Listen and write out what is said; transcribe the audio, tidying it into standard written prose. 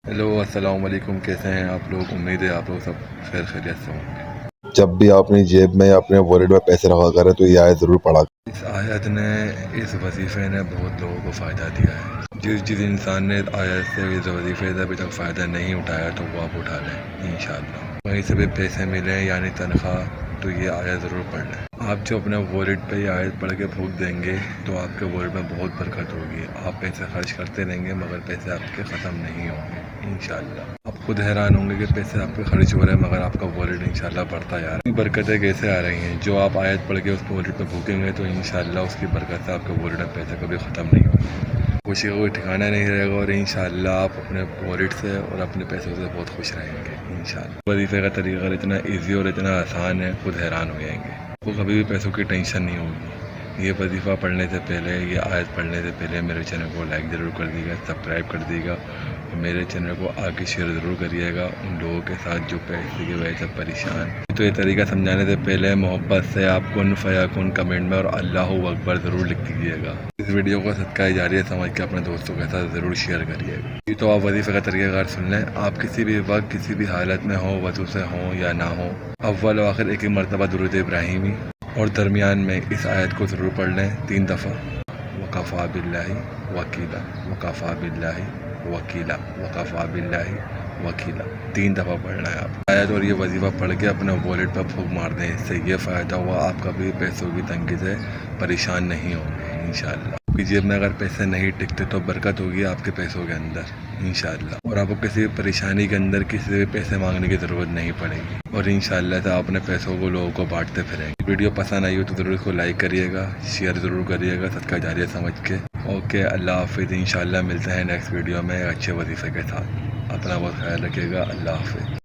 Hello السلام علیکم، کیسے ہیں آپ لوگ؟ امید ہے آپ لوگ سب خیر خیریت سے ہوں گے۔ جب بھی آپ اپنی جیب میں یا اپنے والیٹ میں پیسے رکھا کریں تو یہ آیت ضرور پڑھا کریں۔ اس آیت نے، اس وظیفے نے بہت لوگوں کو فائدہ دیا ہے۔ جس انسان نے آیت سے اس وظیفے سے ابھی تک فائدہ نہیں اٹھایا تو وہ آپ اٹھا لیں انشاءاللہ۔ وہیں سے بھی پیسے ملیں یعنی تنخواہ، تو یہ آیت ضرور پڑھ لیں۔ آپ جو اپنے والیٹ پہ یہ آیت پڑھ کے پھونک دیں گے تو آپ کے والیٹ میں بہت برکت ہوگی۔ آپ پیسے خرچ کرتے رہیں گے مگر پیسے آپ کے ختم نہیں ہوں گے انشاءاللہ۔ آپ خود حیران ہوں گے کہ پیسے آپ کے خرچ ہو رہے ہیں مگر آپ کا والیٹ انشاءاللہ بڑھتا جا رہا ہے۔ برکتیں کیسے آ رہی ہیں؟ جو آپ آیت پڑھ کے اس والیٹ پہ پھونکیں گے تو انشاءاللہ اس کی برکت سے آپ کے والیٹ میں پیسے کبھی ختم نہیں ہوں گے۔ خوشی کا کوئی ٹھکانہ نہیں رہے گا اور انشاءاللہ آپ اپنے والیٹ سے اور اپنے پیسوں سے بہت خوش رہیں گے انشاءاللہ۔ وظیفے کا طریقہ اتنا ایزی اور اتنا آسان ہے، خود حیران ہو جائیں گے۔ آپ کو کبھی بھی پیسوں کی ٹینشن نہیں ہوگی۔ یہ وظیفہ پڑھنے سے پہلے، یہ آیت پڑھنے سے پہلے میرے چینل کو لائک ضرور کر دیجیے گا، سبسکرائب کر دیجیے گا اور میرے چینل کو آگے شیئر ضرور کریے گا ان لوگوں کے ساتھ جو پیسے کی وجہ سے پریشان۔ تو یہ طریقہ سمجھانے سے پہلے محبت سے آپ کن فیکن کمنٹ میں اور اللہ اکبر ضرور لکھ دیجیے گا۔ اس ویڈیو کو صدقہ جاریہ سمجھ کے اپنے دوستوں کے ساتھ ضرور شیئر کریے گا۔ یہ تو آپ وظیفے کا طریقہ کار سن لیں۔ آپ کسی بھی وقت کسی بھی حالت میں ہوں، وضو سے ہوں یا نہ ہوں، اول و آخر ایک ہی مرتبہ درود ابراہیمی اور درمیان میں اس آیت کو ضرور پڑھ لیں 3 دفعہ۔ وکفیٰ باللہ وکیلا، وکفیٰ باللہ وکیلا، وکفیٰ باللہ وکیلا، 3 دفعہ پڑھنا ہے آپ آیت، اور یہ وظیفہ پڑھ کے اپنے والیٹ پہ پھونک مار دیں۔ اس سے یہ فائدہ ہوا، آپ کبھی پیسوں کی تنگی سے پریشان نہیں ہوں گے انشاءاللہ۔ آپ کی جیب میں اگر پیسے نہیں ٹکتے تو برکت ہوگی آپ کے پیسوں کے اندر انشاءاللہ، اور آپ کو کسی پریشانی کے اندر کسی سے پیسے مانگنے کی ضرورت نہیں پڑے گی، اور انشاءاللہ سے آپ اپنے پیسوں کو لوگوں کو بانٹتے پھریں گے۔ ویڈیو پسند آئی ہو تو ضرور اس کو لائک کریے گا، شیئر ضرور کریے گا صدقہ جاریہ سمجھ کے۔ اوکے، اللہ حافظ، انشاءاللہ ملتے ہیں نیکسٹ ویڈیو میں اچھے وظیفے کے ساتھ۔ اپنا بہت خیال رکھیے گا، اللہ حافظ۔